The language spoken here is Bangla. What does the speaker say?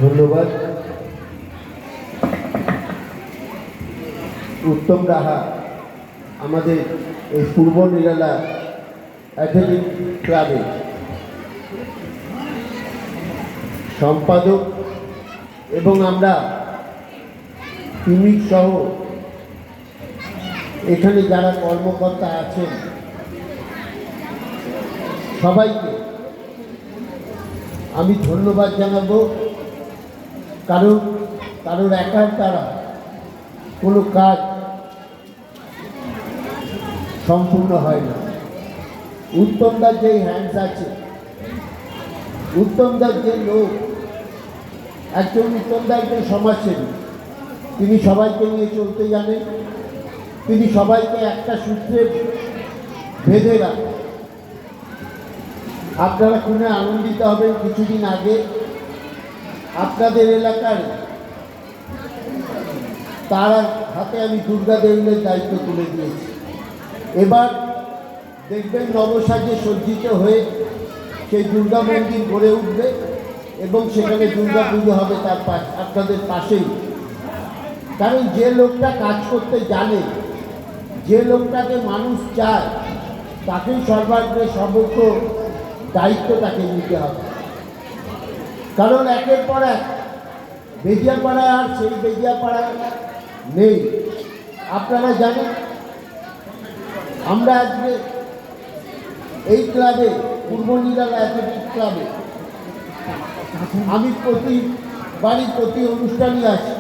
ধন্যবাদ। উত্তম রাহা আমাদের এই পূর্ব নিরালা অ্যাথলেটিক ক্লাবে সম্পাদক এবং আমরা টিমিক সহ এখানে যারা কর্মকর্তা আছেন সবাইকে আমি ধন্যবাদ জানাবো। কারোর একার দ্বারা কোনো কাজ সম্পূর্ণ হয় না। উত্তমদার যে হ্যান্ডস আছে, উত্তমদার যে লোক, উত্তমদার একজন সমাজসেবী, তিনি সবাইকে নিয়ে চলতে জানেন, তিনি সবাইকে একটা সূত্রে বেঁধে রাখেন। আপনারা শুনে আনন্দিত হবেন, কিছুদিন আগে আপনাদের এলাকার তার হাতে আমি দুর্গা দেউলের দায়িত্ব তুলে দিয়েছি। এবার দেখবেন নবসাজে সজ্জিত হয়ে সেই দুর্গা মন্দির গড়ে উঠবে এবং সেখানে দুর্গা পুজো হবে তার আপনাদের পাশেই। কারণ যে লোকটা কাজ করতে জানে, যে লোকটাকে মানুষ চায়, তাকেই সর্বাগ্রে সর্বোচ্চ দায়িত্ব তাকে নিতে হবে। কারণ একের পর এক বেজিয়াপাড়া আর সেই বেজিয়াপাড়া নেই। আপনারা জানেন আমরা আজকে এই ক্লাবে, পূর্ব নিরালা অ্যাথলেটিক ক্লাবে, আমি প্রতি অনুষ্ঠানই আসি।